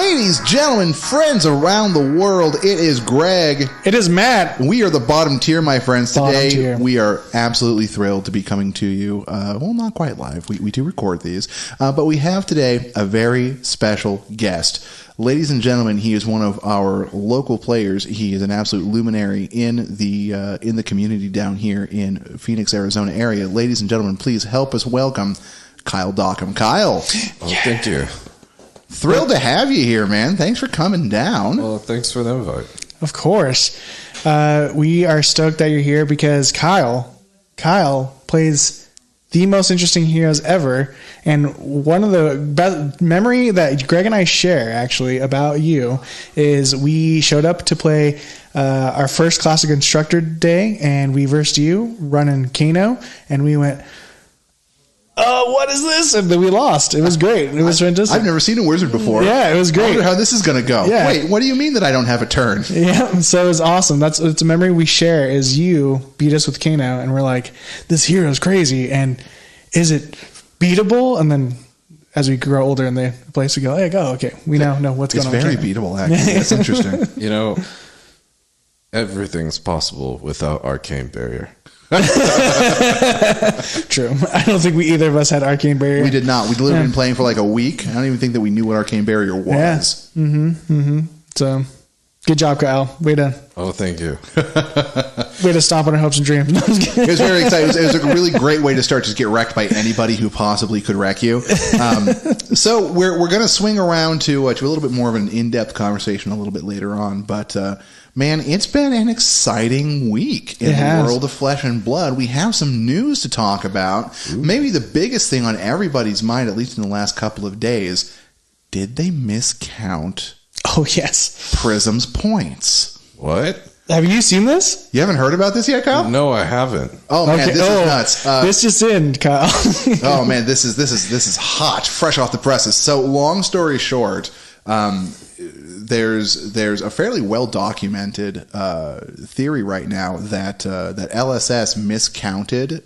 Ladies, gentlemen, friends around the world, it is Greg. It is Matt. We are the bottom tier, my friends. Today, tier. we are absolutely thrilled to be coming to you. Well, not quite live. We do record these. But we have today a very special guest. Ladies and gentlemen, he is one of our local players. He is an absolute luminary in the community down here in Phoenix, Arizona area. Ladies and gentlemen, please help us welcome Kyle Dockum. Kyle. Oh, thank you. Thrilled to have you here, man. Thanks for coming down. Well, thanks for the invite. Of course. We are stoked that you're here because Kyle plays the most interesting heroes ever. And one of the best memory that Greg and I share, actually, about you is we showed up to play our first Classic Instructor day, and we versed you running Kano, and we went, oh, what is this? And then we lost. It was great. It was fantastic. I've never seen a wizard before. Yeah, it was great. I wonder how this is going to go. Yeah. Wait, what do you mean that I don't have a turn? Yeah, so it was awesome. It's a memory we share is you beat us with Kano, and we're like, this hero is crazy, and is it beatable? And then as we grow older in the place, we go, hey, okay, we now know what's going on. It's very beatable, actually. That's interesting. You know, everything's possible without Arcane Barrier. True. I don't think either of us had Arcane Barrier. We did not. We'd literally been playing for like a week. I don't even think that we knew what Arcane Barrier was. Yeah. So, good job, Kyle. Way to thank you. Way to stomp on our hopes and dreams. No, it was very exciting. It was a really great way to start to get wrecked by anybody who possibly could wreck you. So we're going to swing around to a little bit more of an in-depth conversation a little bit later on. But man, it's been an exciting week in the world of Flesh and Blood. We have some news to talk about. Ooh. Maybe the biggest thing on everybody's mind, at least in the last couple of days, did they miscount? Oh, yes. Prism's points. What? Have you seen this? You haven't heard about this yet, Kyle? No, I haven't. Oh man, this is nuts. This just in, Kyle. Oh man, this is hot, fresh off the presses. So, long story short, there's a fairly well documented theory right now that LSS miscounted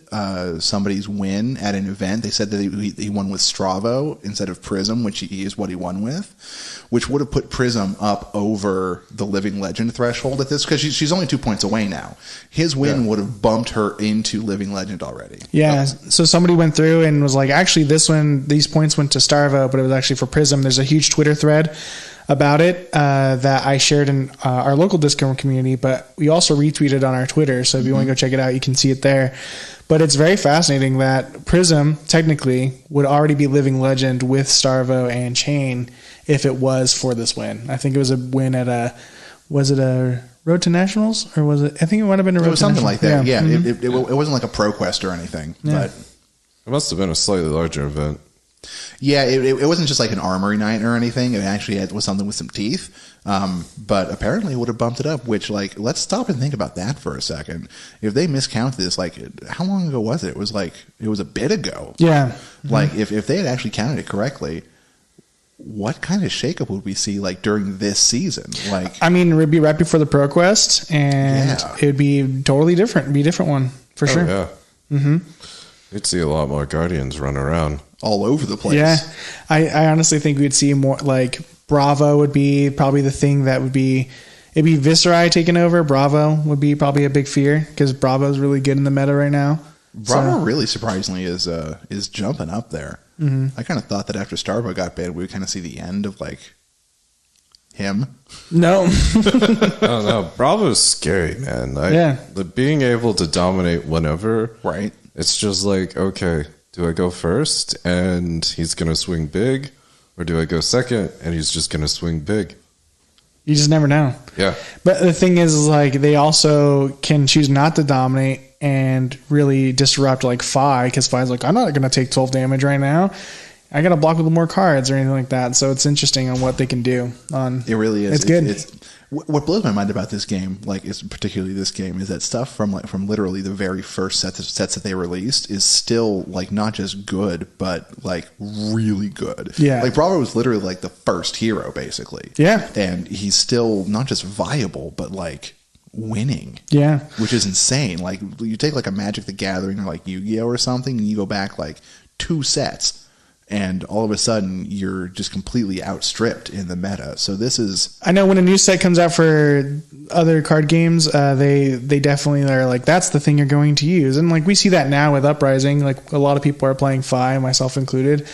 somebody's win at an event. They said that he won with Stravo instead of Prism, which is what he won with, which would have put Prism up over the Living Legend threshold at this, because she's only 2 points away now. His win would have bumped her into Living Legend already. Yeah. So somebody went through and was like, actually, these points went to Starvo, but it was actually for Prism. There's a huge Twitter thread about it that I shared in our local Discord community, but we also retweeted on our Twitter. So if you want to go check it out, you can see it there. But it's very fascinating that Prism technically would already be Living Legend with Starvo and Chain if it was for this win. I think it was a win at was it a Road to Nationals, or was it? I think it might have been a Road to something Nationals. like that. Yeah, Mm-hmm. it wasn't like a Pro Quest or anything, but it must have been a slightly larger event. Yeah, it wasn't just like an armory night or anything. It actually was something with some teeth. But apparently it would have bumped it up, which, like, let's stop and think about that for a second. If they miscounted this, like, how long ago was it? It was a bit ago. Yeah. Mm-hmm. Like, if they had actually counted it correctly, what kind of shakeup would we see, like, during this season? Like, I mean, it would be right before the Pro Quest, and it would be totally different. It'd be a different one, for sure. Yeah. Mm-hmm. You'd see a lot more Guardians run around. All over the place. Yeah. I honestly think we'd see more, like, Bravo would be probably the thing that would be, it'd be Viscerai taking over. Bravo would be probably a big fear, because Bravo's really good in the meta right now. Bravo really surprisingly is jumping up there. Mm-hmm. I kind of thought that after Starvo got banned, we would kind of see the end of, like, him. No. No. Bravo's scary, man. Being able to dominate whenever. Right. It's just like, okay, do I go first and he's going to swing big? Or do I go second and he's just going to swing big? You just never know. Yeah. But the thing is, like, they also can choose not to dominate and really disrupt, like, Fi, because Fi's like, I'm not going to take 12 damage right now. I got to block with more cards or anything like that. So it's interesting on what they can do. It really is. It's good. What blows my mind about this game, like, is particularly this game, is that stuff from literally the very first sets that they released is still, like, not just good, but, like, really good. Yeah. Like, Bravo was literally, like, the first hero, basically. Yeah. And he's still not just viable, but, like, winning. Yeah. Which is insane. Like, you take, like, a Magic the Gathering or, like, Yu-Gi-Oh! Or something, and you go back, like, 2 sets. and all of a sudden you're just completely outstripped in the meta. So this is... I know when a new set comes out for other card games, they definitely are like, that's the thing you're going to use. And like we see that now with Uprising, like a lot of people are playing Fi, myself included.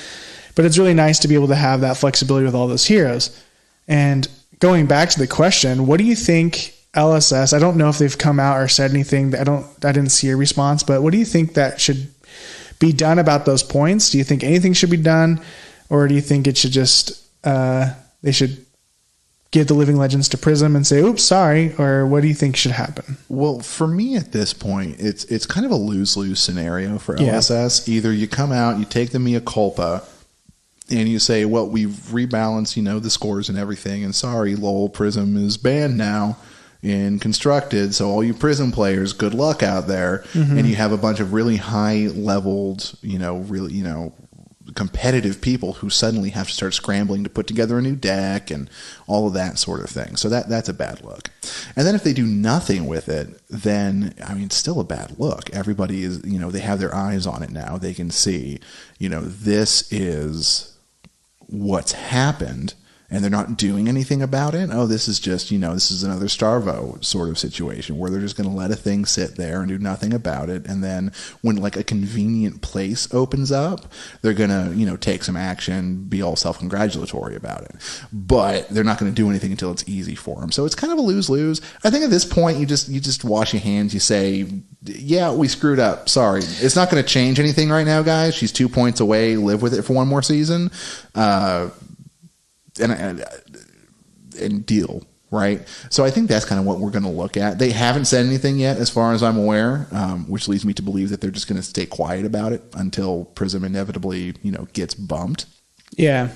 But it's really nice to be able to have that flexibility with all those heroes. And going back to the question, what do you think LSS, I don't know if they've come out or said anything. I didn't see a response, but what do you think that should be done about those points? Do you think anything should be done, or do you think it should just they should give the Living Legends to Prism and say, oops, sorry, or what do you think should happen? Well, for me at this point, it's kind of a lose-lose scenario for LSS. Either you come out, you take the mea culpa, and you say, well, we've rebalanced, the scores and everything, and sorry, lol, Prism is banned now in Constructed, so all you Prism players, good luck out there. And you have a bunch of really high-leveled, really, competitive people who suddenly have to start scrambling to put together a new deck and all of that sort of thing. So that's a bad look. And then if they do nothing with it, then, it's still a bad look. Everybody is, they have their eyes on it now. They can see, this is what's happened, and they're not doing anything about it. Oh, this is just, this is another Starvo sort of situation where they're just going to let a thing sit there and do nothing about it. And then when like a convenient place opens up, they're going to, take some action, be all self-congratulatory about it. But they're not going to do anything until it's easy for them. So it's kind of a lose-lose. I think at this point, you just wash your hands. You say, yeah, we screwed up. Sorry. It's not going to change anything right now, guys. She's 2 points away. Live with it for one more season. And deal, right? So I think that's kind of what we're going to look at. They haven't said anything yet, as far as I'm aware, which leads me to believe that they're just going to stay quiet about it until Prism inevitably, gets bumped. Yeah.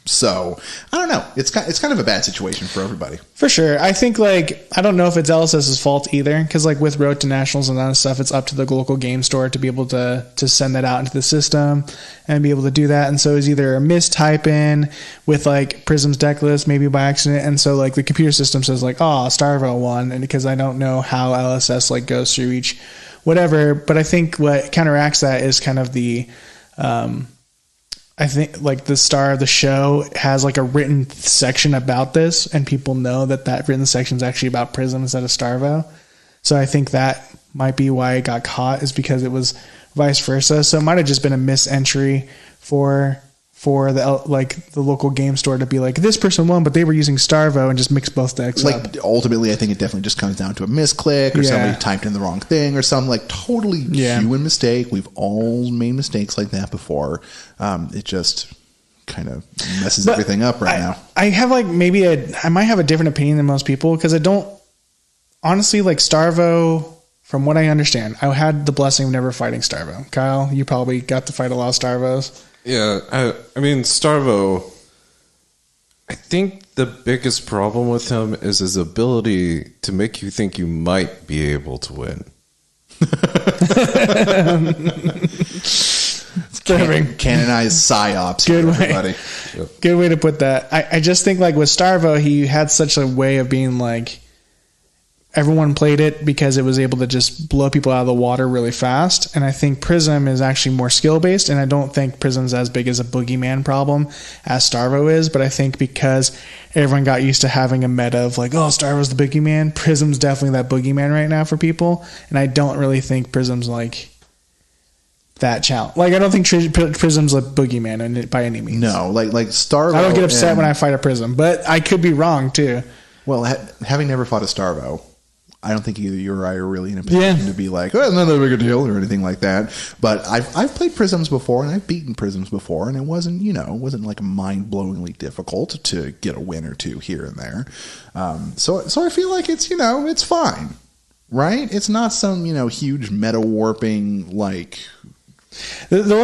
So I don't know. It's kind of a bad situation for everybody. For sure. I think I don't know if it's LSS's fault either, because with Road to Nationals and that stuff, it's up to the local game store to be able to send that out into the system and be able to do that. And so it's either a mistype in with Prism's deck list, maybe by accident. And so the computer system says Starvo won, and because I don't know how LSS goes through each whatever. But I think what counteracts that is kind of the I think the star of the show has a written section about this, and people know that written section is actually about Prism instead of Starvo. So I think that might be why it got caught, is because it was vice versa. So it might have just been a misentry for the local game store to be this person won, but they were using Starvo, and just mix both decks up. Ultimately, I think it definitely just comes down to a misclick, or somebody typed in the wrong thing, or some totally human mistake. We've all made mistakes like that before. It just kind of messes everything up right now. I have I might have a different opinion than most people, because I don't honestly Starvo. From what I understand, I had the blessing of never fighting Starvo. Kyle, you probably got to fight a lot of Starvos. Yeah, I mean, Starvo, I think the biggest problem with him is his ability to make you think you might be able to win. Canonized psyops. Good way. Everybody. Yep. Good way to put that. I just think with Starvo, he had such a way of being everyone played it because it was able to just blow people out of the water really fast. And I think Prism is actually more skill-based, and I don't think Prism's as big as a boogeyman problem as Starvo is. But I think because everyone got used to having a meta of Starvo's the boogeyman, Prism's definitely that boogeyman right now for people. And I don't really think Prism's that challenge. I don't think Prism's a boogeyman by any means. No, Starvo. I don't get upset when I fight a Prism, but I could be wrong too. Well, having never fought a Starvo, I don't think either you or I are really in a position to be it's not that big a deal or anything like that. But I've played Prisms before, and I've beaten Prisms before, and it wasn't mind-blowingly difficult to get a win or two here and there. So I feel it's it's fine, right? It's not some huge meta warping the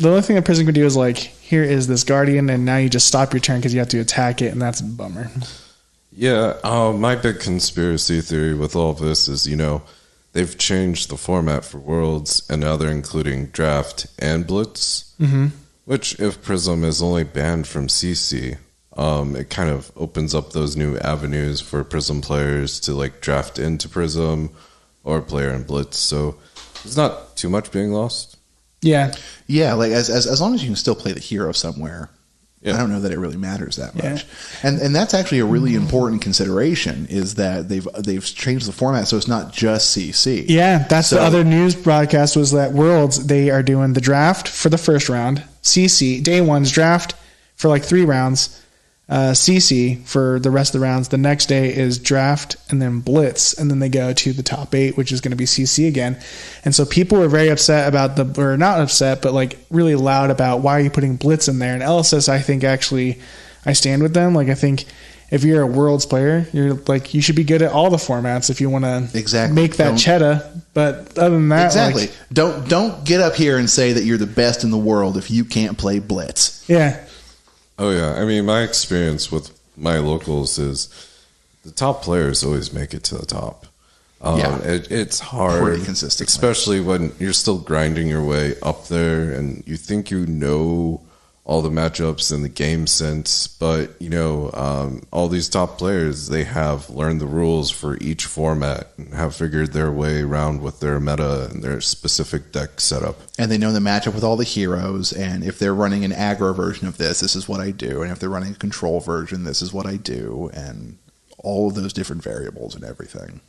only thing that Prism could do is here is this Guardian, and now you just stop your turn because you have to attack it, and that's a bummer. Yeah, my big conspiracy theory with all of this is, they've changed the format for Worlds, and now they're including Draft and Blitz, which, if Prism is only banned from CC, it kind of opens up those new avenues for Prism players to, draft into Prism or player in Blitz, so there's not too much being lost. Yeah, like as long as you can still play the hero somewhere, I don't know that it really matters that much. And that's actually a really important consideration, is that they've changed the format so it's not just CC. Yeah, that's the other news broadcast, was that Worlds, they are doing the draft for the first round, CC, day one's draft for like 3 rounds, CC for the rest of the rounds. The next day is draft and then blitz, and then they go to the top 8, which is going to be CC again. And so people were very upset about or not upset, but like really loud about, why are you putting blitz in there? And LSS, I think actually I stand with them. Like, I think if you're a Worlds player, you're like, you should be good at all the formats if you want to make that cheddar. But other than that, like, don't get up here and say that you're the best in the world if you can't play blitz. Yeah. Oh, yeah. I mean, my experience with my locals is the top players always make it to the top. It's hard, pretty consistently, especially when you're still grinding your way up there and you think you know all the matchups and the game sense, but all these top players, they have learned the rules for each format and have figured their way around with their meta and their specific deck setup. And they know the matchup with all the heroes, and if they're running an aggro version of this is what I do, and if they're running a control version, this is what I do, and all of those different variables and everything.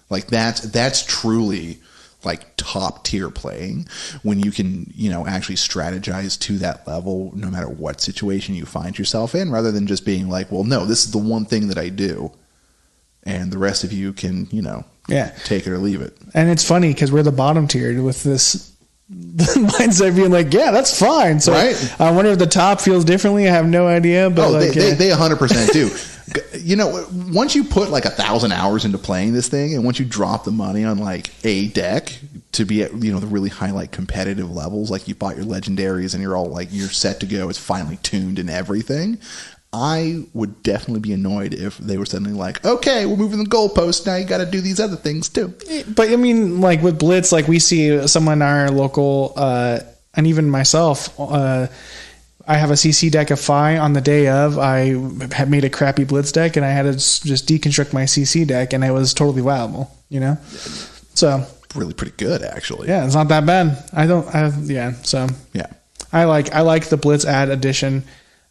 Like, that's truly like top tier playing, when you can, actually strategize to that level no matter what situation you find yourself in, rather than just being like, well, no, this is the one thing that I do, and the rest of you can, take it or leave it. And it's funny because we're the bottom tier with this mindset being like, yeah, that's fine. So right? I wonder if the top feels differently. I have no idea, but they 100% do. Once you put like 1,000 hours into playing this thing, and once you drop the money on like a deck to be at the really high like competitive levels, like you bought your legendaries and you're all like, you're set to go, it's finally tuned and everything, I would definitely be annoyed if they were suddenly like, okay, we're moving the goalpost, now you got to do these other things too. But I mean, like with Blitz, like we see someone in our local, and even myself, I have a CC deck of Fi. On the day of, I had made a crappy Blitz deck, and I had to just deconstruct my CC deck, and it was totally viable, So really pretty good, actually. Yeah, it's not that bad. So yeah, I like the Blitz add addition.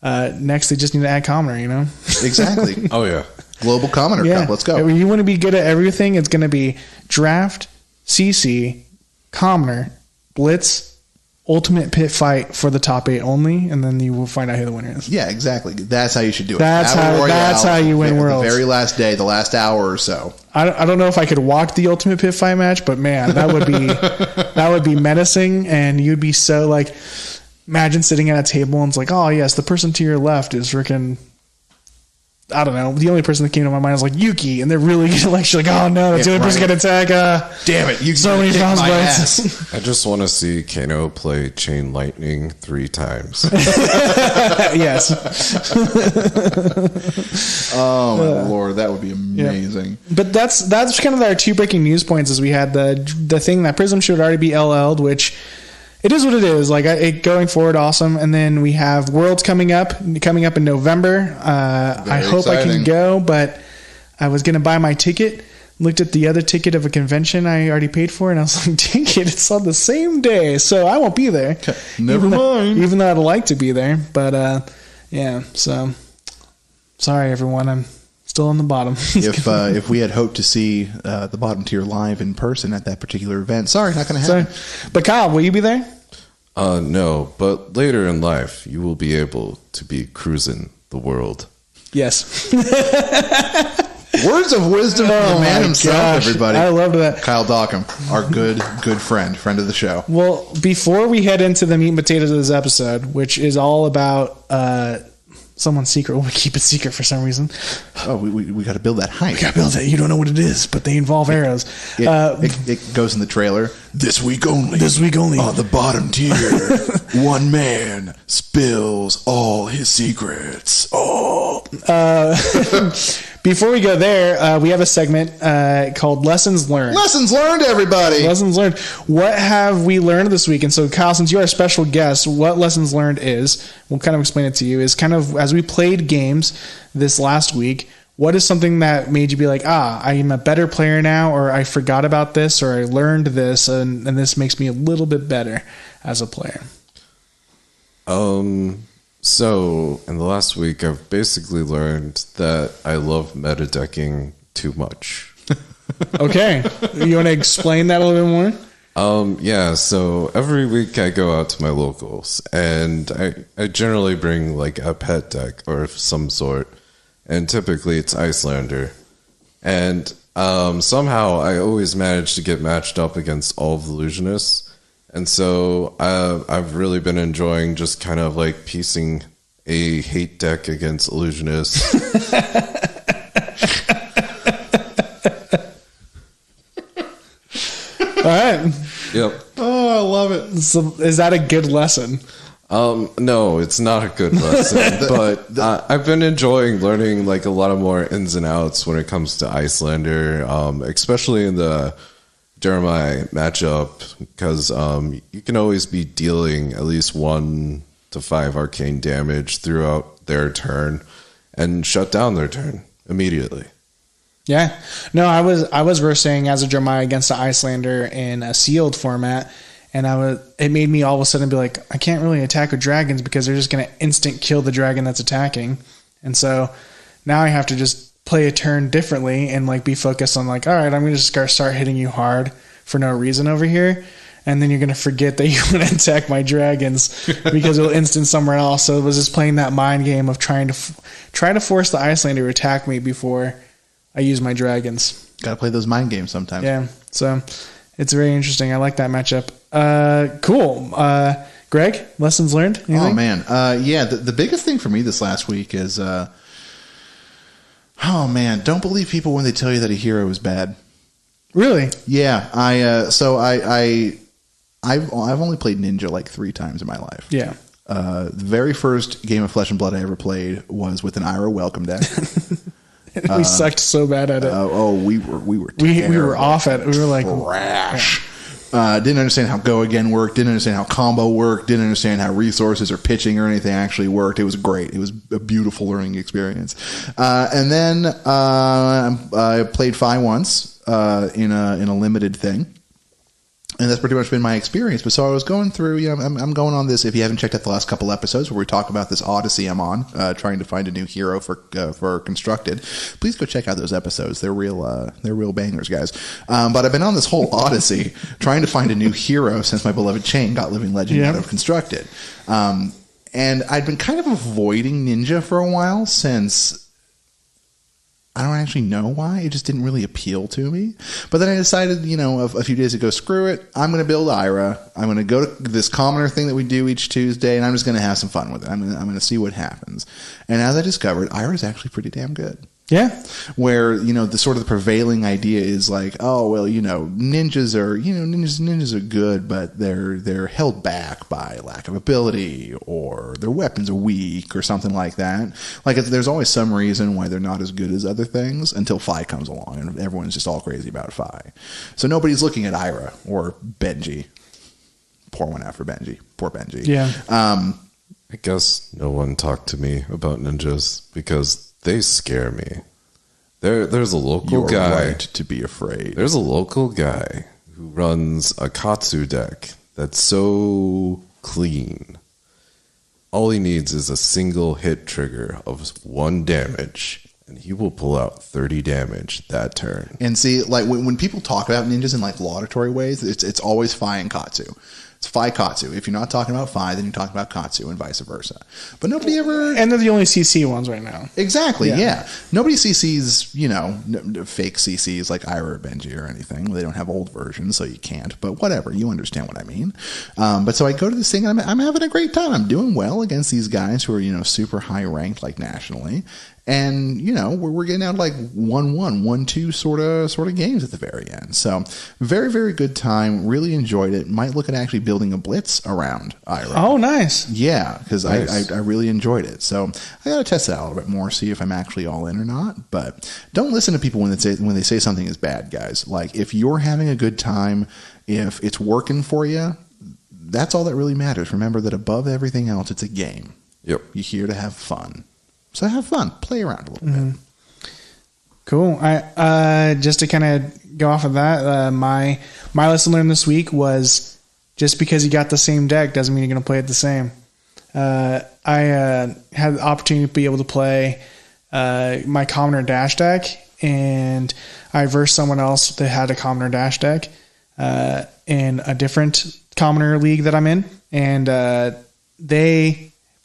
Next, they just need to add Commoner, Exactly. Oh yeah, Global Commoner Cup. Let's go. You want to be good at everything. It's going to be draft, CC, Commoner, Blitz, Ultimate Pit Fight for the top 8 only, and then you will find out who the winner is. Yeah, exactly. That's how you should do it. That's how you win Worlds. The very last day, the last hour or so. I don't know if I could walk the Ultimate Pit Fight match, but man, that would be menacing, and you'd be so like, imagine sitting at a table and it's like, oh yes, the person to your left is freaking, I don't know. The only person that came to my mind is like Yuki, and they're really like, she's like, oh no, that's the only person going to attack. Damn it, you so many frostbites. I just want to see Kano play Chain Lightning 3 times. Yes. Oh my lord, that would be amazing. Yeah. But that's kind of our 2 breaking news points. Is we had the thing that Prism should already be LL'd, which. It is what it is. Like going forward, awesome. And then we have Worlds coming up in November. I hope exciting. I can go, but I was going to buy my ticket. Looked at the other ticket of a convention I already paid for, and I was like, dang it, it's on the same day, so I won't be there. Never mind. Even though I'd like to be there, but so sorry everyone, I'm still on the bottom. If we had hoped to see the bottom tier live in person at that particular event, sorry, not going to happen. But Kyle, will you be there? No, but later in life, you will be able to be cruising the world. Yes. Words of wisdom from the man himself, everybody. I love that. Kyle Dockum, our good friend of the show. Well, before we head into the meat and potatoes of this episode, which is all about someone's secret. We keep it secret for some reason. Oh, we got to build that hype. We got to build it. You don't know what it is, but they involve arrows. It goes in the trailer. This week only. On the bottom tier, one man spills all his secrets. Oh. Before we go there, we have a segment called Lessons Learned. Lessons learned, everybody. Lessons learned. What have we learned this week? And so, Kyle, since you're a special guest, what Lessons Learned is, we'll kind of explain it to you, is kind of as we played games this last week, what is something that made you be like, I am a better player now, or I forgot about this, or I learned this, and this makes me a little bit better as a player? So in the last week, I've basically learned that I love meta decking too much. Okay. You want to explain that a little bit more? Yeah, so every week I go out to my locals, and I generally bring like a pet deck or of some sort, and typically it's Icelander. And somehow I always manage to get matched up against all of the Illusionists. And so I've really been enjoying just kind of like piecing a hate deck against Illusionists. All right. Yep. Oh, I love it. So is that a good lesson? No, it's not a good lesson, but I've been enjoying learning like a lot of more ins and outs when it comes to Icelander, especially in the Jeremiah matchup, because you can always be dealing at least 1 to 5 arcane damage throughout their turn and shut down their turn immediately. Yeah. No, I was versing as a Jeremiah against the Icelander in a sealed format, and it made me all of a sudden be like, I can't really attack with dragons because they're just going to instant kill the dragon that's attacking. And so now I have to just play a turn differently and like be focused on like, all right, I'm going to just start hitting you hard for no reason over here. And then you're going to forget that you want to attack my dragons because it'll instant somewhere else. So it was just playing that mind game of trying to force the Icelander to attack me before I use my dragons. Got to play those mind games sometimes. Yeah. So it's very interesting. I like that matchup. Cool. Greg, lessons learned? Anything? Oh man. Yeah. The biggest thing for me this last week is, oh man, don't believe people when they tell you that a hero is bad. Really? Yeah. I've only played Ninja like 3 times in my life. Yeah. The very first game of Flesh and Blood I ever played was with an Ira Welcome deck. We sucked so bad at it. We were we were off at it. We were like trash. Didn't understand how Go Again worked. Didn't understand how combo worked. Didn't understand how resources or pitching or anything actually worked. It was great. It was a beautiful learning experience. And then I played Fi once in a limited thing. And that's pretty much been my experience. But so I was going through, I'm going on this. If you haven't checked out the last couple episodes where we talk about this Odyssey I'm on, trying to find a new hero for Constructed, please go check out those episodes. They're real bangers, guys. But I've been on this whole Odyssey trying to find a new hero since my beloved Chain got Living Legend out of Constructed. And I'd been kind of avoiding Ninja for a while since I don't actually know why. It just didn't really appeal to me. But then I decided, a few days ago, screw it. I'm going to build Ira. I'm going to go to this commoner thing that we do each Tuesday, and I'm just going to have some fun with it. I'm going to see what happens. And as I discovered, Ira is actually pretty damn good. Yeah. Where, the sort of the prevailing idea is like, oh, well, ninjas are good, but they're held back by lack of ability or their weapons are weak or something like that. Like there's always some reason why they're not as good as other things until Fi comes along and everyone's just all crazy about Fi. So nobody's looking at Ira or Benji. Pour one out for Benji. Poor Benji. Yeah. I guess no one talked to me about ninjas because they scare me. There's a local guy. Right to be afraid. There's a local guy who runs a Katsu deck that's so clean. All he needs is a single hit trigger of 1 damage, and he will pull out 30 damage that turn. And see, like when people talk about ninjas in like laudatory ways, it's always Fi and Katsu. It's Fi Katsu. If you're not talking about Fi, then you're talking about Katsu and vice versa. But nobody ever... And they're the only CC ones right now. Exactly, yeah. Nobody CCs, fake CCs like Ira or Benji or anything. They don't have old versions, so you can't. But whatever, you understand what I mean. But so I go to this thing, and I'm having a great time. I'm doing well against these guys who are, super high ranked, like nationally. And, we're getting out like 1-1, 1-2 sort of games at the very end. So very, very good time. Really enjoyed it. Might look at actually building a blitz around Ira. Oh, nice. Yeah, because Nice. I really enjoyed it. So I got to test that out a little bit more, see if I'm actually all in or not. But don't listen to people when they say something is bad, guys. Like if you're having a good time, if it's working for you, that's all that really matters. Remember that above everything else, it's a game. Yep. You're here to have fun. So have fun. Play around a little bit. Cool. I just to kind of go off of that, my lesson learned this week was just because you got the same deck doesn't mean you're going to play it the same. I had the opportunity to be able to play my Commoner Dash deck, and I versed someone else that had a Commoner Dash deck in a different Commoner league that I'm in, and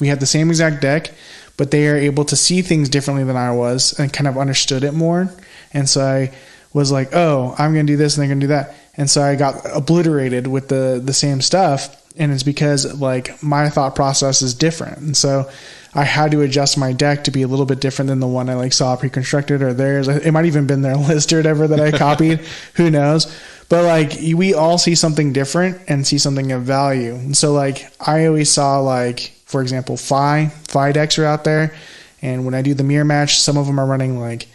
we had the same exact deck, but they are able to see things differently than I was and kind of understood it more. And so I was like, oh, I'm going to do this and they're going to do that. And so I got obliterated with the same stuff. And it's because like my thought process is different. And so I had to adjust my deck to be a little bit different than the one I like saw pre-constructed or theirs. It might even been their list or whatever that I copied. Who knows? But like we all see something different and see something of value. And so like I always saw like, for example, Phi decks are out there. And when I do the mirror match, some of them are running like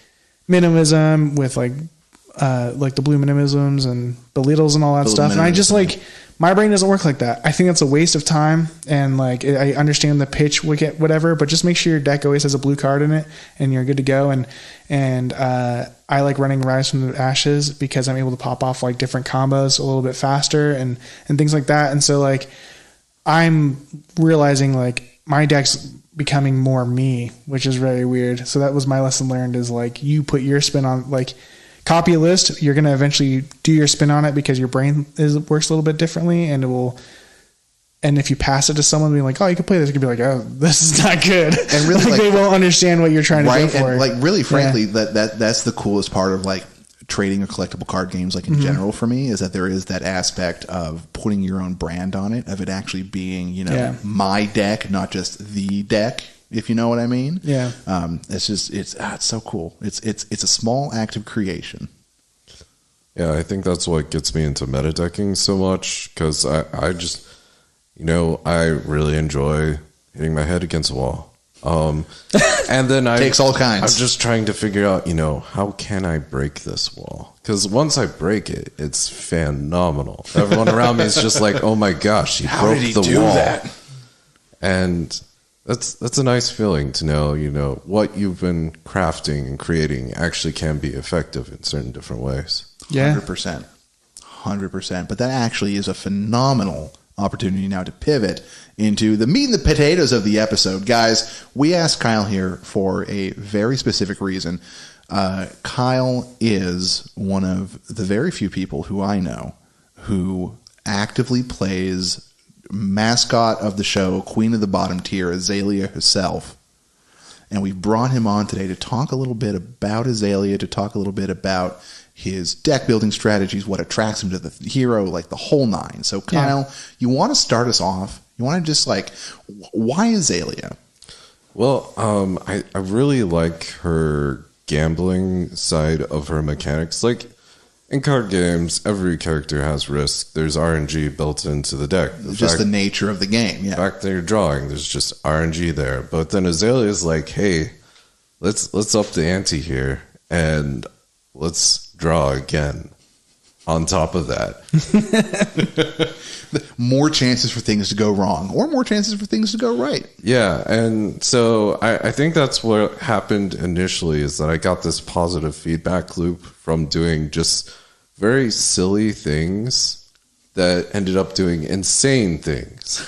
minimalism with like the blue minimalisms and belittles and all that stuff. And I just like, my brain doesn't work like that. I think that's a waste of time. And like, I understand the pitch wicket, whatever, but just make sure your deck always has a blue card in it and you're good to go. And I like running Rise from the Ashes because I'm able to pop off like different combos a little bit faster and things like that. And so like, I'm realizing like my deck's becoming more me, which is very weird. So that was my lesson learned is like, you put your spin on like, copy a list, you're going to eventually do your spin on it because your brain works a little bit differently, and and if you pass it to someone being like, oh, you can play this, you can be like, oh, this is not good. And really like, they won't understand what you're trying to go for. And like really frankly, that's the coolest part of like trading or collectible card games, like in general for me, is that there is that aspect of putting your own brand on it, of it actually being, my deck, not just the deck. If you know what I mean. Yeah. It's just, it's so cool. It's a small act of creation. Yeah. I think that's what gets me into meta decking so much. Cause I just, I really enjoy hitting my head against a wall. And then takes all kinds. I'm just trying to figure out, how can I break this wall? Cause once I break it, it's phenomenal. Everyone around me is just like, oh my gosh, he broke the wall. That? And that's a nice feeling to know, what you've been crafting and creating actually can be effective in certain different ways. Yeah. 100%. But that actually is a phenomenal opportunity now to pivot into the meat and the potatoes of the episode. Guys, we asked Kyle here for a very specific reason. Kyle is one of the very few people who I know who actively plays mascot of the show, Queen of the Bottom Tier, Azalea herself. And we brought him on today to talk a little bit about Azalea, to talk a little bit about his deck building strategies, what attracts him to the hero, like the whole nine. So Kyle, you want to start us off? You want to just like, why Azalea? Well, I really like her gambling side of her mechanics. Like, in card games, every character has risk. There's RNG built into the deck. The nature of the game, yeah. The fact that you're drawing, there's just RNG there. But then Azalea is like, hey, let's up the ante here, and let's draw again on top of that. More chances for things to go wrong, or more chances for things to go right. Yeah, and so I think that's what happened initially, is that I got this positive feedback loop from doing just very silly things that ended up doing insane things.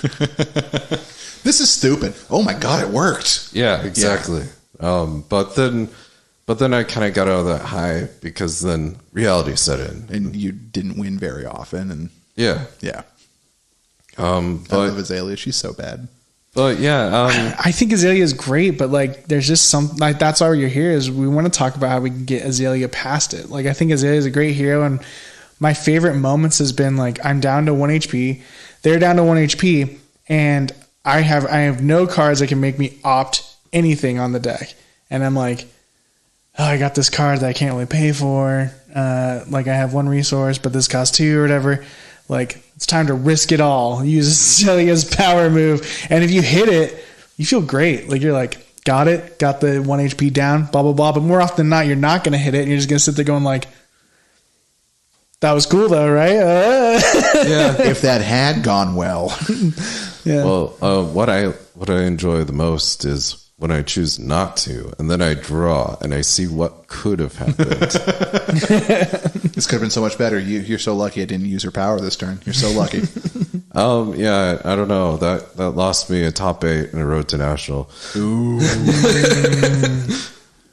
This is stupid. Oh my God, it worked. Yeah, exactly. Yeah. But then I kind of got out of that high because then reality set in. And you didn't win very often. And yeah. But I love Azalea. She's so bad. But yeah, I think Azalea is great, but like, there's just some like that's why you're here is we want to talk about how we can get Azalea past it. Like, I think Azalea is a great hero, and my favorite moments has been like I'm down to 1 HP, they're down to 1 HP, and I have no cards that can make me opt anything on the deck, and I'm like, oh, I got this card that I can't really pay for. Like I have 1 resource, but this costs 2 or whatever. Like, it's time to risk it all. Use Azalea's power move. And if you hit it, you feel great. Like, you're like, got the 1 HP down, blah, blah, blah. But more often than not, you're not going to hit it. And you're just going to sit there going like, that was cool though, right? Yeah. If that had gone well. Yeah. Well, what I enjoy the most is when I choose not to, and then I draw and I see what could have happened. This could have been so much better. You're so lucky I didn't use her power this turn. You're so lucky. Yeah, I don't know. That lost me a top 8 in a road to national. Ooh.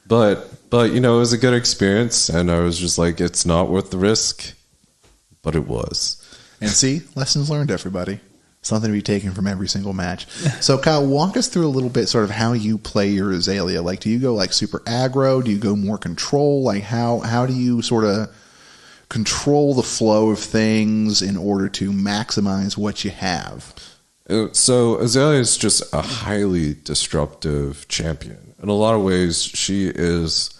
But it was a good experience, and I was just like, it's not worth the risk, but it was. And see, lessons learned, everybody. Something to be taken from every single match. So, Kyle, walk us through a little bit, sort of how you play your Azalea. Like, do you go like super aggro? Do you go more control? Like, how do you sort of control the flow of things in order to maximize what you have? So Azalea is just a highly disruptive champion. In a lot of ways, she is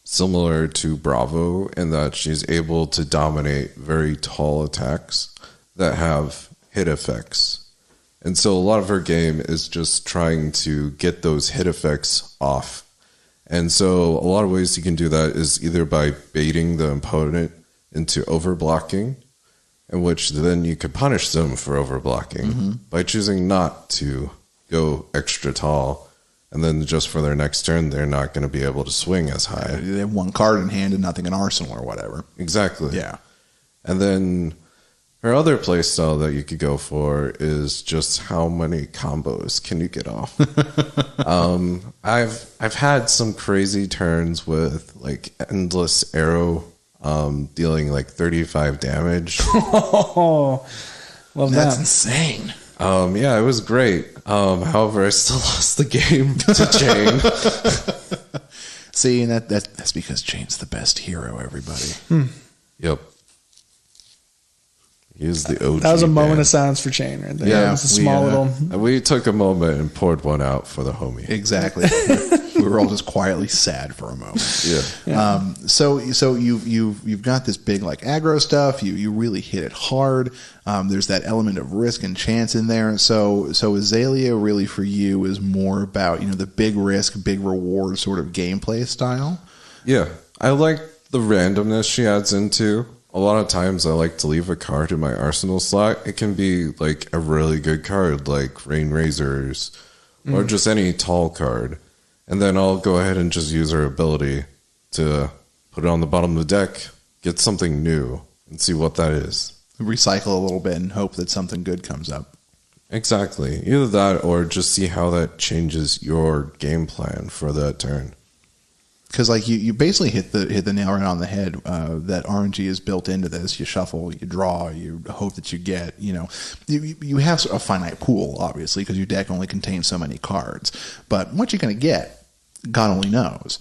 similar to Bravo in that she's able to dominate very tall attacks that have hit effects. And so a lot of her game is just trying to get those hit effects off. And so a lot of ways you can do that is either by baiting the opponent into overblocking, in which then you could punish them for overblocking by choosing not to go extra tall. And then just for their next turn, they're not going to be able to swing as high. They have one card in hand and nothing in arsenal or whatever. Exactly. Yeah. And then her other play style that you could go for is just how many combos can you get off. I've had some crazy turns with like endless arrow dealing like 35 damage. Oh, love That's that. insane. Yeah, it was great. However, I still lost the game to Jane. See, and that's because Jane's the best hero, everybody. Yep. He is the OG. That was a moment man. of silence for Chain right there. Yeah, It was a small little. We took a moment and poured one out for the homie. Exactly. We were all just quietly sad for a moment. Yeah. So you've got this big like aggro stuff. You really hit it hard. There's that element of risk and chance in there. So Azalea really for you is more about the big risk, big reward sort of gameplay style. Yeah. I like the randomness she adds into. A lot of times I like to leave a card in my arsenal slot. It can be like a really good card like Rain Razors or just any tall card. And then I'll go ahead and just use her ability to put it on the bottom of the deck, get something new, and see what that is. Recycle a little bit and hope that something good comes up. Exactly. Either that or just see how that changes your game plan for that turn. Because like you basically hit the nail right on the head. That RNG is built into this. You shuffle, you draw, you hope that you get. You have a finite pool, obviously, because your deck only contains so many cards. But what you're going to get, God only knows.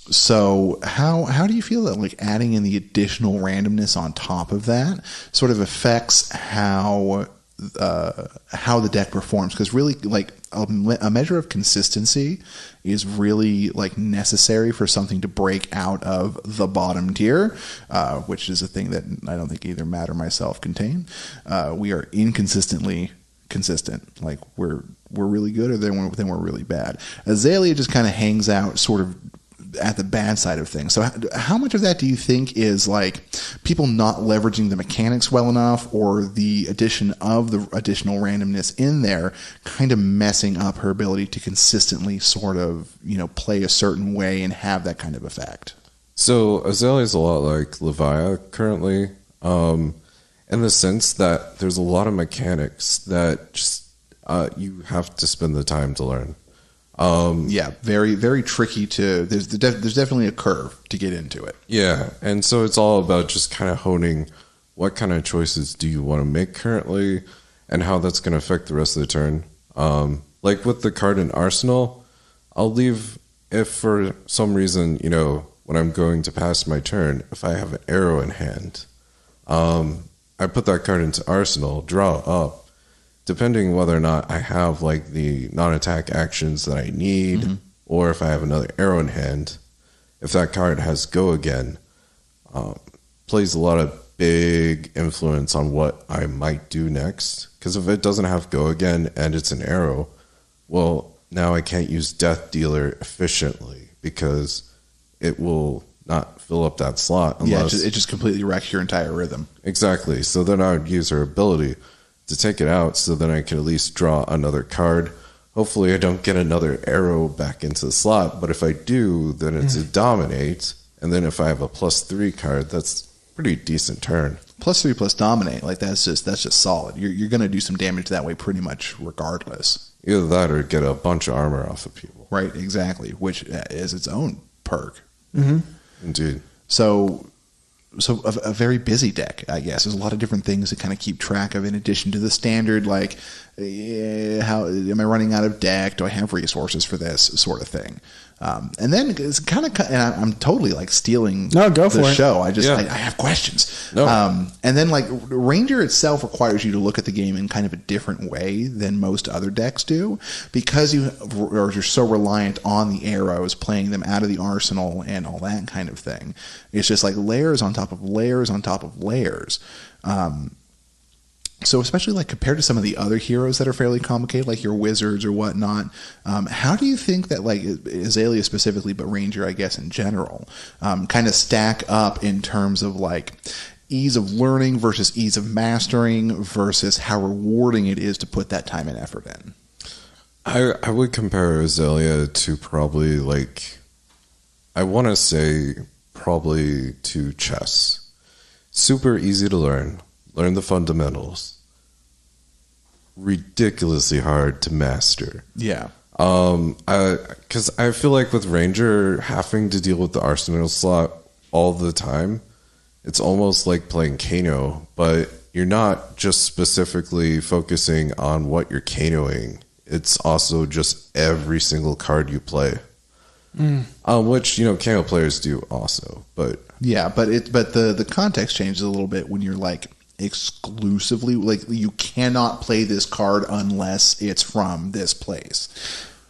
So how do you feel that like adding in the additional randomness on top of that sort of affects how the deck performs? Because really, like a measure of consistency is really like necessary for something to break out of the bottom tier, which is a thing that I don't think either Matt or myself contain. We are inconsistently consistent. Like we're really good, or then we're really bad. Azalea just kind of hangs out sort of at the bad side of things. So how much of that do you think is like people not leveraging the mechanics well enough, or the addition of the additional randomness in there kind of messing up her ability to consistently sort of, play a certain way and have that kind of effect? So Azalea is a lot like Levia currently, in the sense that there's a lot of mechanics that just you have to spend the time to learn. Yeah, very, very tricky to. There's definitely a curve to get into it. Yeah, and so it's all about just kind of honing what kind of choices do you want to make currently, and how that's going to affect the rest of the turn. Like with the card in Arsenal, I'll leave if for some reason when I'm going to pass my turn, if I have an arrow in hand, I put that card into Arsenal, draw up. Depending whether or not I have like the non-attack actions that I need, or if I have another arrow in hand, if that card has go again, plays a lot of big influence on what I might do next. Because if it doesn't have go again and it's an arrow, well, now I can't use Death Dealer efficiently because it will not fill up that slot. Unless, it just completely wrecks your entire rhythm. Exactly. So then I would use her ability to take it out, so then I can at least draw another card, hopefully I don't get another arrow back into the slot. But if I do, then it's a dominate. And then if I have a +3 card, that's a pretty decent turn. +3 plus dominate, like that's just solid. You're going to do some damage that way pretty much regardless. Either that or get a bunch of armor off of people. Right, exactly, which is its own perk. Indeed. So a very busy deck, I guess. There's a lot of different things to kind of keep track of in addition to the standard, like, how am I running out of deck? Do I have resources for this sort of thing? And then it's kind of, and I'm totally like stealing the show. I have questions. No. And then like Ranger itself requires you to look at the game in kind of a different way than most other decks do, because you're so reliant on the arrows, playing them out of the arsenal and all that kind of thing. It's just like layers on top of layers on top of layers. So especially like compared to some of the other heroes that are fairly complicated, like your wizards or whatnot, how do you think that like Azalea specifically, but Ranger, I guess in general, kind of stack up in terms of like ease of learning versus ease of mastering versus how rewarding it is to put that time and effort in? I would compare Azalea to probably like, I want to say probably to chess. Super easy to learn the fundamentals. Ridiculously hard to master. Yeah. Because I feel like with Ranger having to deal with the arsenal slot all the time, it's almost like playing Kano, but you're not just specifically focusing on what you're Kanoing. It's also just every single card you play. Which, Kano players do also, but yeah, but the context changes a little bit when you're like exclusively, like you cannot play this card unless it's from this place.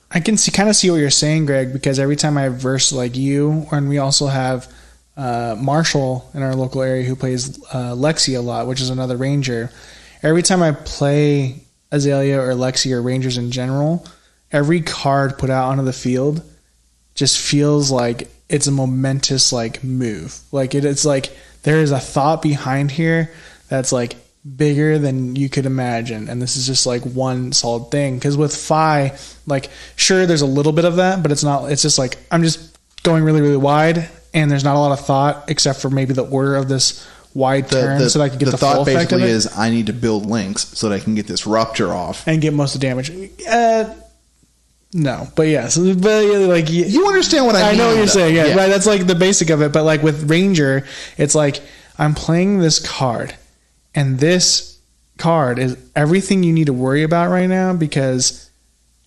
I can kind of see what you're saying, Greg, because every time I verse like you, and we also have Marshall in our local area who plays Lexi a lot, which is another Ranger. Every time I play Azalea or Lexi or Rangers in general, every card put out onto the field just feels like it's a momentous like move. Like it's like there is a thought behind here that's like bigger than you could imagine, and this is just like one solid thing. Because with Phi, like sure there's a little bit of that, but it's not. It's just like I'm just going really really wide, and there's not a lot of thought except for maybe the order of this wide turn, so that I can get the full effect of it. The thought basically is I need to build links so that I can get this rupture off and get most of the damage. No, but yes, but like you understand what I mean. I know what you're saying. Yeah, yeah, right. That's like the basic of it. But like with Ranger, it's like I'm playing this card, and this card is everything you need to worry about right now, because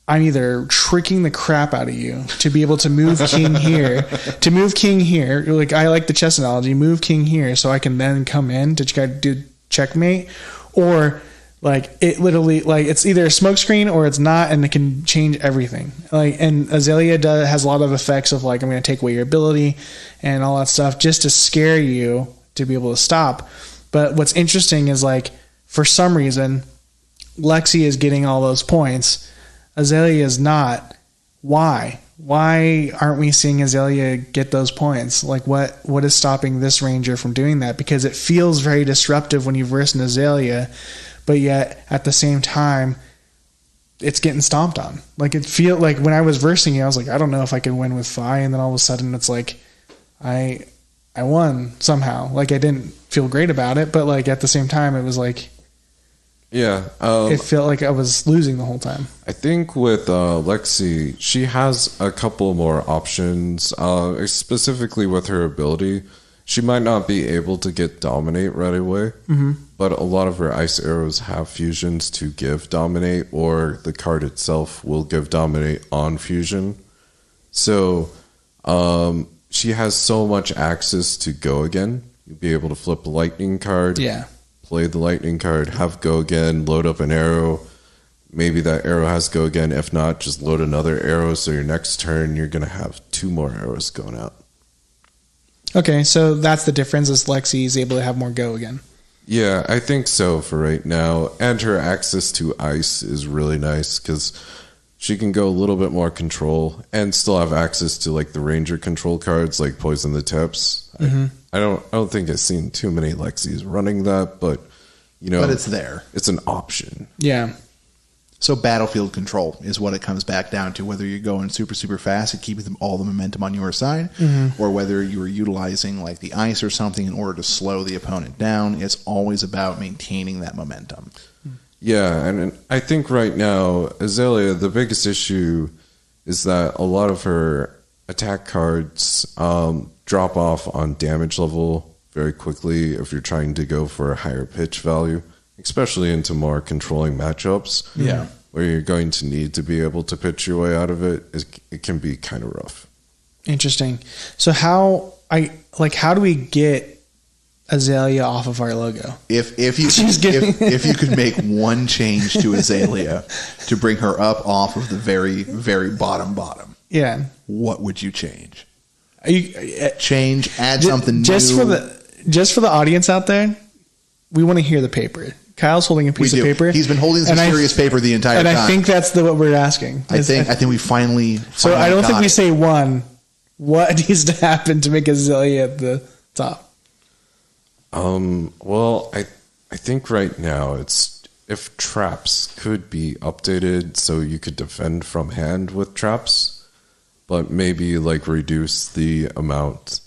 I'm either tricking the crap out of you to be able to move king here, Like I like the chess analogy, move king here, so I can then come in to try to do checkmate, or like it literally, like it's either a smokescreen or it's not, and it can change everything. Like, and Azalea has a lot of effects of like I'm going to take away your ability and all that stuff just to scare you to be able to stop. But what's interesting is like for some reason Lexi is getting all those points, Azalea is not. Why? Why aren't we seeing Azalea get those points? Like what is stopping this Ranger from doing that? Because it feels very disruptive when you verse an Azalea, but yet at the same time it's getting stomped on. Like it feel like when I was versing you, I was like, I don't know if I can win with Phi, and then all of a sudden it's like I won somehow. Like I didn't feel great about it, but like at the same time it was like, yeah, it felt like I was losing the whole time. I think with Lexi, she has a couple more options, specifically with her ability. She might not be able to get Dominate right away, but a lot of her ice arrows have fusions to give Dominate, or the card itself will give Dominate on fusion. So she has so much access to go again. You'll be able to flip a lightning card, play the lightning card, have go again, load up an arrow. Maybe that arrow has go again. If not, just load another arrow, so your next turn you're going to have 2 more arrows going out. Okay, so that's the difference, is Lexi is able to have more go again. Yeah, I think so for right now. And her access to ice is really nice, because she can go a little bit more control and still have access to like the Ranger control cards like Poison the Tips. I don't think I've seen too many Lexis running that, but but it's there. It's an option. Yeah. So battlefield control is what it comes back down to, whether you're going super, super fast and keeping all the momentum on your side, or whether you're utilizing like the ice or something in order to slow the opponent down. It's always about maintaining that momentum. Yeah, and I think right now, Azalea, the biggest issue is that a lot of her attack cards drop off on damage level very quickly if you're trying to go for a higher pitch value, especially into more controlling matchups. Yeah. Where you're going to need to be able to pitch your way out of it. It can be kind of rough. Interesting. So how do we get Azalea off of our logo? If you could make one change to Azalea to bring her up off of the very, very bottom, Yeah. what would you change? Change, add something new. Just for the audience out there, we want to hear the paper. Kyle's holding a piece of paper. He's been holding some serious paper the entire time. And I think that's what we're asking. I think we finally so I don't think we say one. What needs to happen to make Azalea at the top? Well, I think right now it's if traps could be updated so you could defend from hand with traps, but maybe like reduce the amount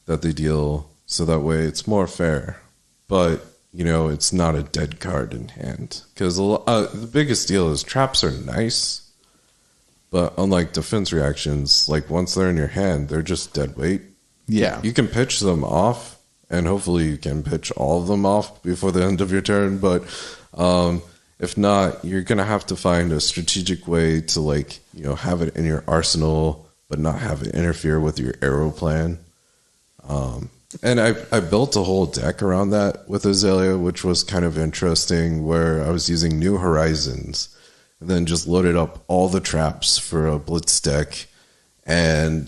that they deal so that way it's more fair. But it's not a dead card in hand because the biggest deal is traps are nice, but unlike defense reactions, like once they're in your hand, they're just dead weight. Yeah, you can pitch them off. And hopefully you can pitch all of them off before the end of your turn. But if not, you're going to have to find a strategic way to have it in your arsenal, but not have it interfere with your arrow plan. And I built a whole deck around that with Azalea, which was kind of interesting, where I was using New Horizons and then just loaded up all the traps for a blitz deck. And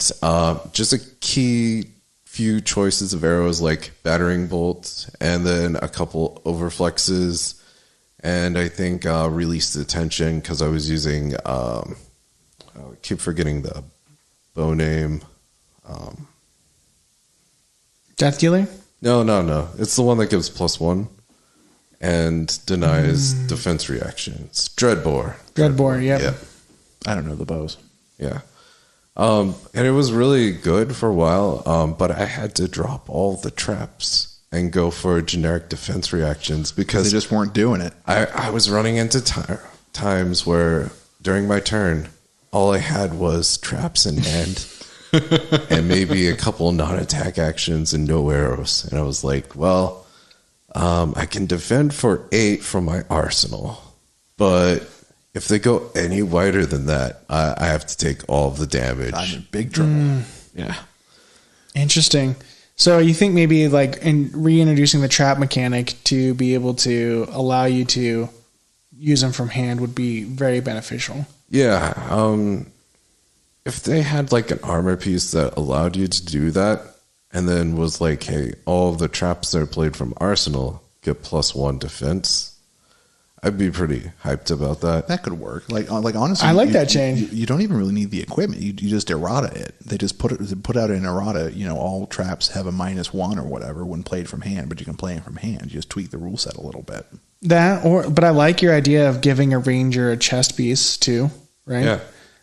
just a key few choices of arrows like battering bolt and then a couple overflexes, and I think release the tension because I was using I keep forgetting the bow name. Death Dealer? No, it's the one that gives +1 and denies defense reactions. Dreadbore, yep. I don't know the bows. Yeah. And it was really good for a while, but I had to drop all the traps and go for generic defense reactions because they just weren't doing it. I was running into times where during my turn, all I had was traps in hand and maybe a couple non-attack actions and no arrows. And I was like, well, I can defend for 8 from my arsenal, but if they go any wider than that, I have to take all of the damage. I'm in big trouble. Yeah. Interesting. So you think maybe in reintroducing the trap mechanic to be able to allow you to use them from hand would be very beneficial. Yeah. If they had an armor piece that allowed you to do that and then was like, hey, all of the traps that are played from arsenal get +1 defense, I'd be pretty hyped about that. That could work. Honestly, I like that change. You don't even really need the equipment. You just errata it. They just put out an errata. All traps have a -1 or whatever when played from hand, but you can play them from hand. You just tweak the rule set a little bit. But I like your idea of giving a ranger a chest piece too, right? Yeah.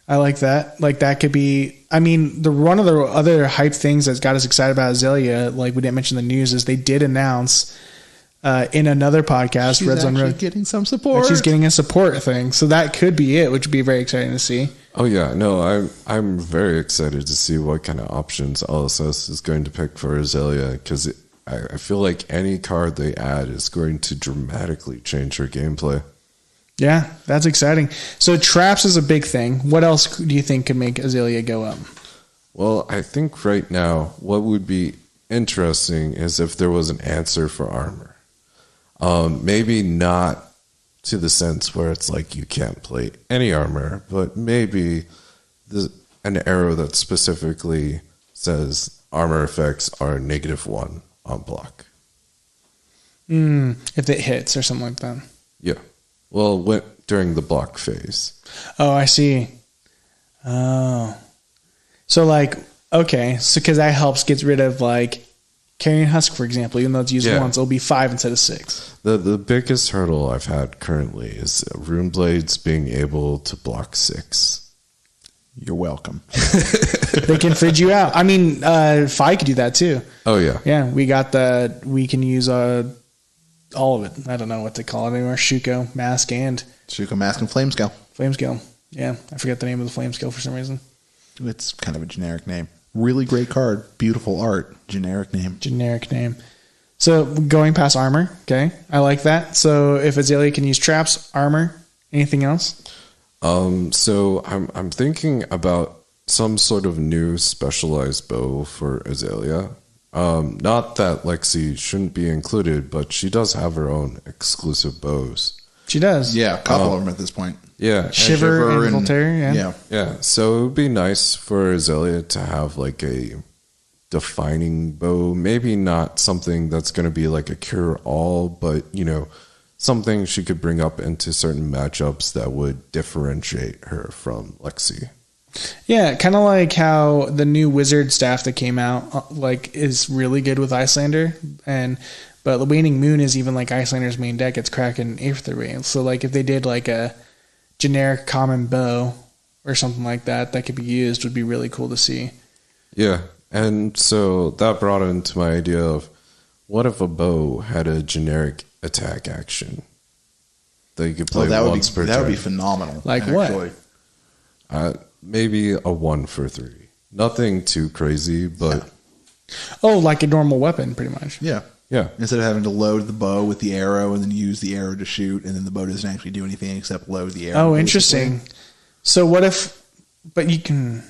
I like that. That could be. I mean, one of the other hype things that's got us excited about Azalea, we didn't mention the news, is they did announce. In another podcast, she's Red Zone Road, getting some support. She's getting a support thing, so that could be it, which would be very exciting to see. Oh yeah, no, I'm very excited to see what kind of options LSS is going to pick for Azalea because I feel like any card they add is going to dramatically change her gameplay. Yeah, that's exciting. So traps is a big thing. What else do you think could make Azalea go up? Well, I think right now what would be interesting is if there was an answer for armor. Maybe not to the sense where it's you can't play any armor, but maybe an arrow that specifically says armor effects are -1 on block. If it hits or something like that. Yeah. Well, during the block phase. Oh, I see. Oh. So okay. So because that helps get rid of Carrion Husk, for example, even though it's used Yeah. once, it'll be 5 instead of 6. The biggest hurdle I've had currently is Rune Blades being able to block 6. You're welcome. They can fridge you out. I mean, Fi could do that too. Oh yeah. Yeah, we can use all of it. I don't know what they call it anymore. Shuko, Mask, and Shuko Mask and Flame Scale. Flame Scale. Yeah, I forget the name of the Flame Scale for some reason. It's kind of a generic name. Really great card. Beautiful art. Generic name. Generic name. So going past armor, okay, I like that. So if Azalea can use traps, armor, anything else? So I'm thinking about some sort of new specialized bow for Azalea. Not that Lexi shouldn't be included, but she does have her own exclusive bows. She does. Yeah, a couple of them at this point. Yeah. Shiver and Voltaire, yeah. Yeah. So it would be nice for Azalea to have like a defining bow. Maybe not something that's going to be like a cure-all, but, you know, something she could bring up into certain matchups that would differentiate her from Lexi. Yeah, kind of like how the new wizard staff that came out like is really good with Icelander, but the Waning Moon is even like Icelander's main deck. It's Kraken Aetherwave. So like if they did like a generic common bow or something like that could be used, would be really cool to see. Yeah, and so that brought into my idea of what if a bow had a generic attack action that you could play once per turn. That would be phenomenal. Like actually. What? Maybe a 1-for-3. Nothing too crazy, but Oh, like a normal weapon, pretty much. Yeah. yeah. Instead of having to load the bow with the arrow and then use the arrow to shoot, and then the bow doesn't actually do anything except load the arrow. Oh, interesting. So what if? But you can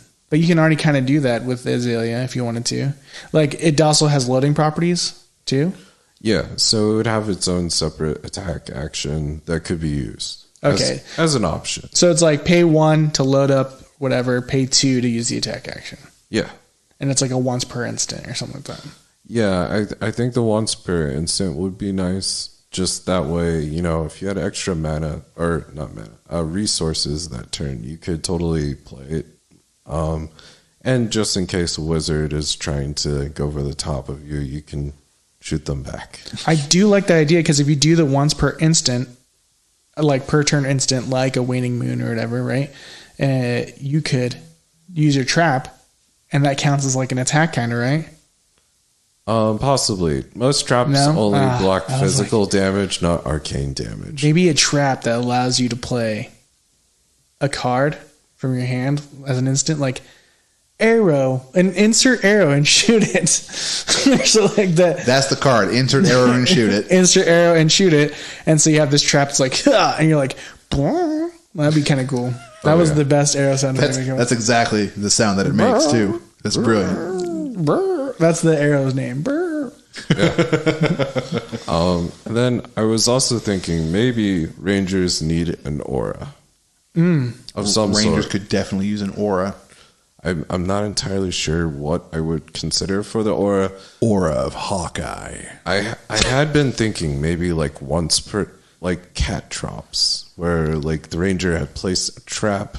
already kind of do that with Azalea if you wanted to. Like it also has loading properties too. Yeah, so it would have its own separate attack action that could be used. Okay. As an option. So it's like pay 1 to load up whatever, pay 2 to use the attack action. Yeah. And it's like a once per instant or something like that. Yeah, I think the once per instant would be nice. Just that way, you know, if you had extra mana, or not mana, resources that turn, you could totally play it. And just in case a wizard is trying to go over the top of you, you can shoot them back. I do like that idea because if you do the once per instant, like per turn instant, like a waning moon or whatever, right? You could use your trap, and that counts as like an attack kind of, right? Possibly. Most traps only block I was physical damage, not arcane damage. Maybe a trap that allows you to play a card from your hand as an instant, like arrow, and insert arrow and shoot it. So like that. That's the card. Insert arrow and shoot it. Insert arrow and shoot it. And so you have this trap that's like, and you're like, well, that'd be kind of cool. That was the best arrow sound. That's exactly the sound that it makes too. That's brilliant. That's the arrow's name. And then I was also thinking maybe Rangers need an aura of some Rangers sort. could definitely use an aura. I'm not entirely sure what I would consider for the aura. Aura of Hawkeye. I had been thinking maybe like once per, like cat traps, where like the Ranger had placed a trap,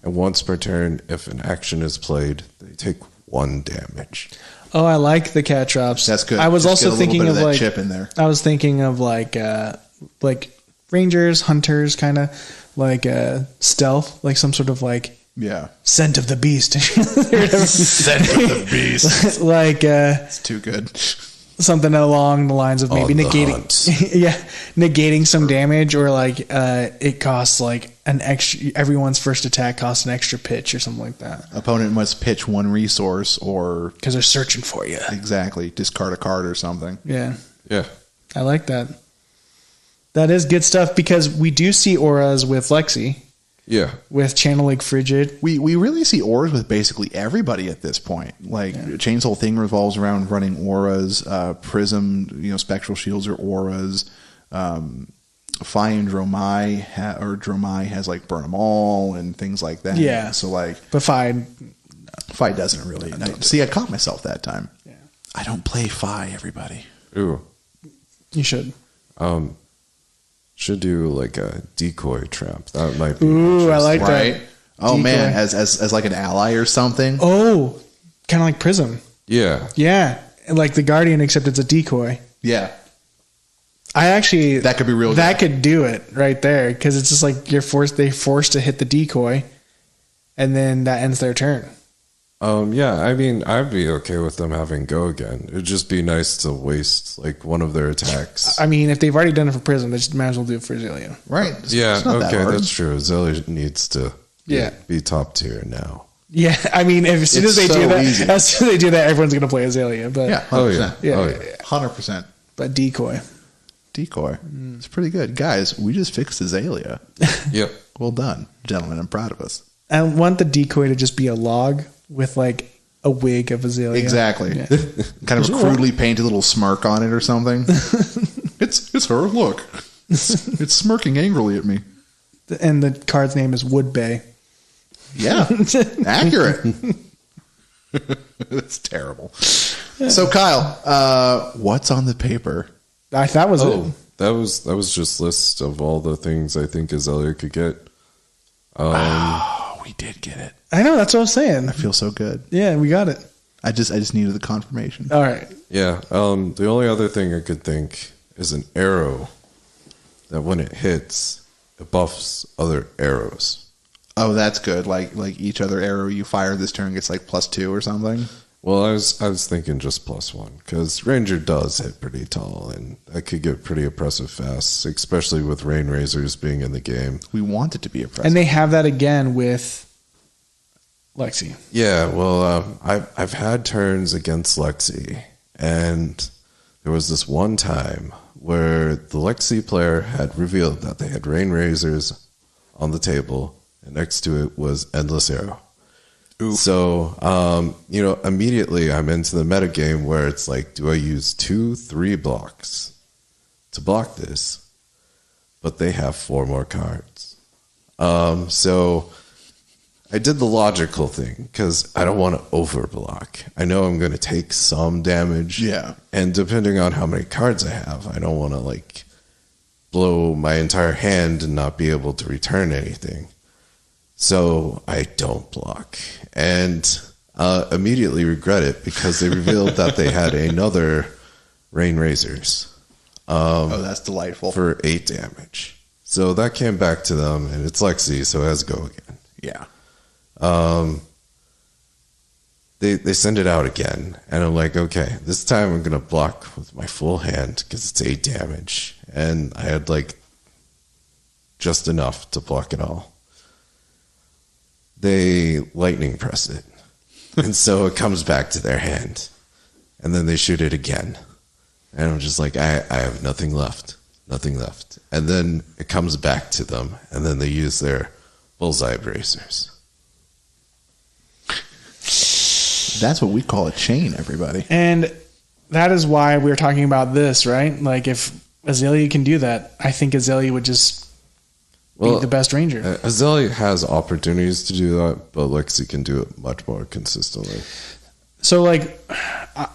and once per turn, if an action is played, they take 1 damage. Oh, I like the cat traps. That's good. I was Just also get a little thinking bit of that like chip in there. I was thinking of like Rangers, hunters, kind of like stealth, like some sort of like Yeah. scent of the beast. Scent of the beast. Like It's too good. something along the lines of maybe On the negating hunt. yeah, negating some damage, or like it costs like an extra, everyone's first attack costs an extra pitch or something like that Opponent must pitch 1 resource or because they're searching for you. exactly discard a card or something. Yeah, Yeah. I like that. That is good stuff because we do see auras with Lexi, Yeah. with Channel Lake Frigid. We really see auras with basically everybody at this point. Like Chain's whole thing revolves around running auras. Prism, spectral shields are auras. Fi and Dromai has like burn them all and things like that. Yeah. So like, But fine. Fi doesn't really. I caught myself that time. Yeah. I don't play Fi. Everybody. Ooh. You should. Should do like a decoy trap. That might be. Ooh, I like Right. that. Oh Decoy. man, as like an ally or something. Oh, kind of like Prism. Yeah. Yeah. like the Guardian, except it's a decoy. Yeah. That could be real. That could do it right there, because it's just like they're forced to hit the decoy, and then that ends their turn. Yeah, I mean, I'd be okay with them having go again. It'd just be nice to waste like one of their attacks. I mean, if they've already done it for Prism, they just might as well do it for Azalea. Right. Yeah, it's not that okay, hard. that's true. Azalea needs to be top tier now. Yeah, I mean, as soon as they do that, easy. Everyone's going to play Azalea. But Yeah, 100%. yeah, Oh, yeah. 100%. but decoy. Decoy. It's pretty good. Guys, we just fixed Azalea. Yep. Well done, gentlemen. I'm proud of us. I want the decoy to just be a log with like a wig of Azalea. Exactly. Yeah. Kind of a crudely painted little smirk on it or something. It's her. Look. It's smirking angrily at me. And the card's name is Wood Bay. Yeah. Accurate. That's terrible. So Kyle, what's on the paper? That was it. That was just list of all the things I think Azalea could get. We did get it. I know, that's what I was saying. I feel so good. Yeah, we got it. I just needed the confirmation. All right. Yeah. The only other thing I could think is an arrow that when it hits, it buffs other arrows. Oh, that's good. Like each other arrow you fire this turn gets like +2 or something. Well, I was thinking just +1 because Ranger does hit pretty tall, and that could get pretty oppressive fast, especially with Rain Razors being in the game. We want it to be oppressive. And they have that again with Lexi. Yeah, well, I've had turns against Lexi, and there was this one time where the Lexi player had revealed that they had Rain Razors on the table, and next to it was Endless Arrow. Ooh. So, immediately I'm into the metagame where it's like, do I use 2-3 blocks to block this? But they have 4 more cards. So I did the logical thing because I don't want to overblock. I know I'm going to take some damage. Yeah. And depending on how many cards I have, I don't want to blow my entire hand and not be able to return anything. So I don't block and immediately regret it because they revealed that they had another Rain Razors. That's delightful. For 8 damage. So that came back to them, and it's Lexi, so it has to go again. Yeah. They send it out again, and I'm like, okay, this time I'm going to block with my full hand because it's 8 damage. And I had just enough to block it all. They lightning press it. And so it comes back to their hand. And then they shoot it again. And I'm just like, I have nothing left. Nothing left. And then it comes back to them. And then they use their bullseye bracers. That's what we call a chain, everybody. And that is why we're talking about this, right? Like, if Azalea can do that, I think Azalea would just be the best Ranger. Azalea has opportunities to do that, but Lexi can do it much more consistently. So,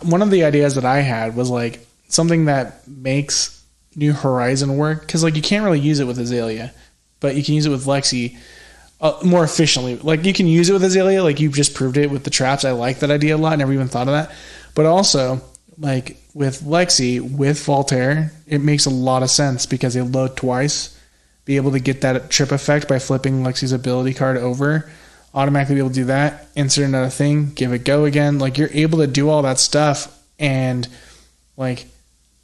one of the ideas that I had was, something that makes New Horizon work. Because, you can't really use it with Azalea, but you can use it with Lexi more efficiently. You can use it with Azalea, you just proved it with the traps. I like that idea a lot. I never even thought of that. But also, with Lexi, with Voltaire, it makes a lot of sense because they load twice. Be able to get that trip effect by flipping Lexi's ability card over, automatically be able to do that, insert another thing, give it go again. You're able to do all that stuff, and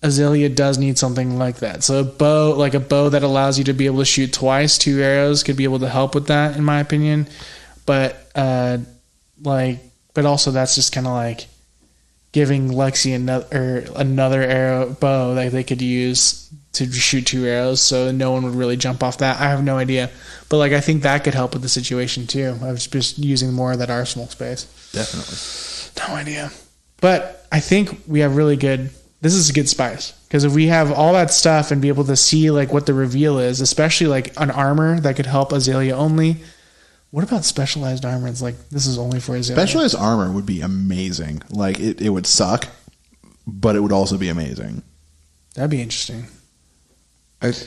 Azalea does need something like that. So a bow that allows you to be able to shoot twice, 2 arrows could be able to help with that, in my opinion. But but also that's just kind of giving Lexi another arrow bow that they could use to shoot 2 arrows, so no one would really jump off that. I have no idea. But I think that could help with the situation too. I was just using more of that arsenal space. Definitely. No idea. But I think we have this is a good spice. Because if we have all that stuff and be able to see what the reveal is, especially an armor that could help Azalea only. What about specialized armor? It's this is only for Azalea. Specialized armor would be amazing. It would suck, but it would also be amazing. That'd be interesting.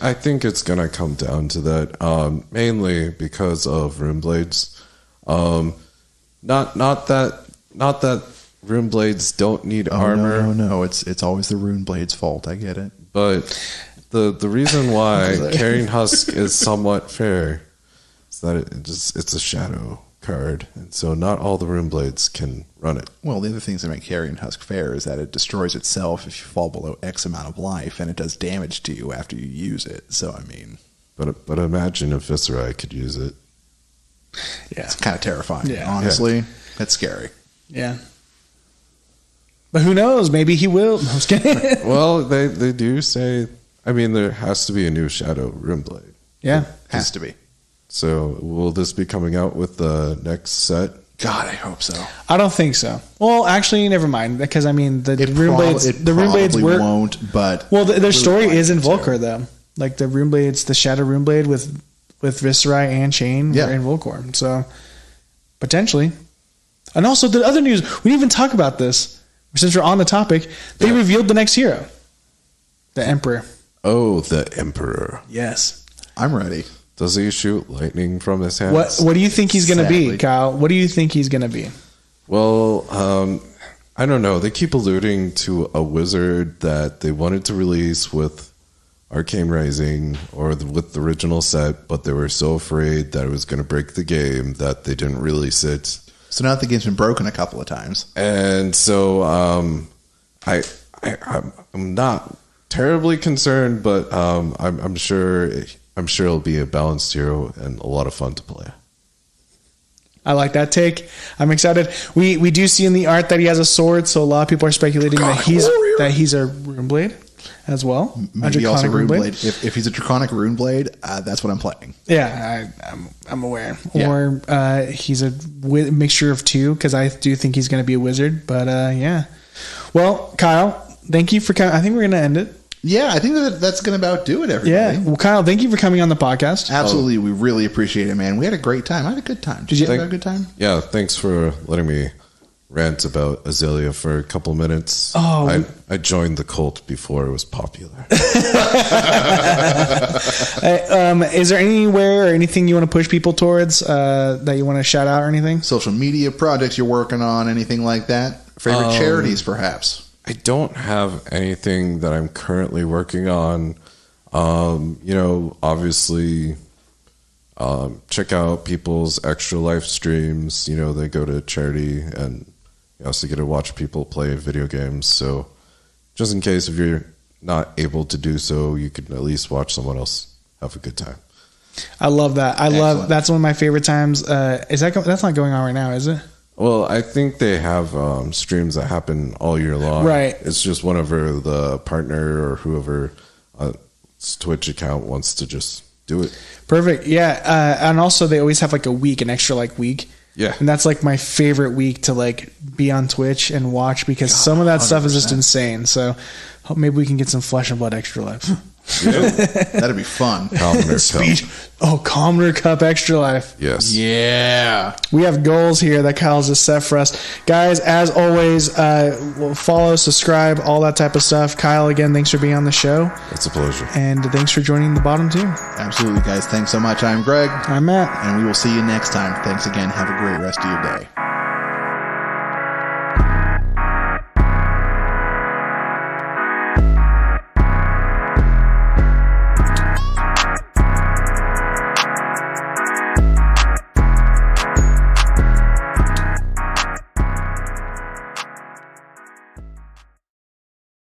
I think it's going to come down to that, mainly because of Rune Blades. Not that rune blades don't need armor. No. It's always the rune blade's fault. I get it. But the reason why Carrying Husk is somewhat fair is that it's a shadow card, and so not all the rune blades can run it. Well, the other things that make Carrying Husk fair is that it destroys itself if you fall below X amount of life, and it does damage to you after you use it. So, I mean... But imagine if Viscera could use it. Yeah. It's kind of terrifying. Yeah. Honestly, that's scary. Yeah. But who knows? Maybe he will. No, I was kidding. Well, they do say... I mean, there has to be a new Shadow Rune Blade. Yeah. Has to be. So, will this be coming out with the next set? God, I hope so. I don't think so. Well, actually, never mind. Because, I mean, the rune blades won't, but... Well, their story is in Volcor, though. Like, the rune blades, the Shadow Rune Blade with Viscera and Chain were in Volcor. So, potentially. And also, the other news, we didn't even talk about this. Since we're on the topic, they revealed the next hero. The Emperor. Oh, the Emperor. Yes. I'm ready. Does he shoot lightning from his hands? What do you think he's going to be, Kyle? What do you think he's going to be? Well, I don't know. They keep alluding to a wizard that they wanted to release with Arcane Rising or with the original set, but they were so afraid that it was going to break the game that they didn't release it. So now the game's been broken a couple of times. And so I'm not terribly concerned, but I'm sure it'll be a balanced hero and a lot of fun to play. I like that take. I'm excited. We do see in the art that he has a sword, so a lot of people are speculating that he's a rune blade as well. Maybe also rune blade. If he's a draconic rune blade, that's what I'm playing. Yeah, I'm aware. Yeah. Or he's a mixture of two, because I do think he's going to be a wizard. But yeah. Well, Kyle, thank you for coming. I think we're going to end it. Yeah, I think that's going to about do it, everybody. Yeah. Well, Kyle, thank you for coming on the podcast. Absolutely. We really appreciate it, man. We had a great time. I had a good time. Did you have a good time? Yeah, thanks for letting me rant about Azalea for a couple of minutes. Oh, I joined the cult before it was popular. Is there anywhere or anything you want to push people towards that you want to shout out or anything? Social media projects you're working on, anything like that? Favorite charities, perhaps? I don't have anything that I'm currently working on. Obviously, check out people's Extra Life streams. They go to charity, and you also get to watch people play video games. So just in case if you're not able to do so, you can at least watch someone else have a good time. I love that. That's one of my favorite times. That's not going on right now, is it? Well, I think they have streams that happen all year long. Right. It's just whenever the partner or whoever Twitch account wants to just do it. Perfect. Yeah. And also they always have like an extra week. Yeah. And that's like my favorite week to be on Twitch and watch, because some of that 100%. Stuff is just insane. So hope maybe we can get some Flesh and Blood Extra Life. Yeah. That'd be fun. Commoner Cup Extra Life. Yes. Yeah. We have goals here that Kyle's just set for us. Guys, as always, follow, subscribe, all that type of stuff. Kyle, again, thanks for being on the show. It's a pleasure. And thanks for joining the bottom team. Absolutely, guys. Thanks so much. I'm Greg. I'm Matt. And we will see you next time. Thanks again. Have a great rest of your day.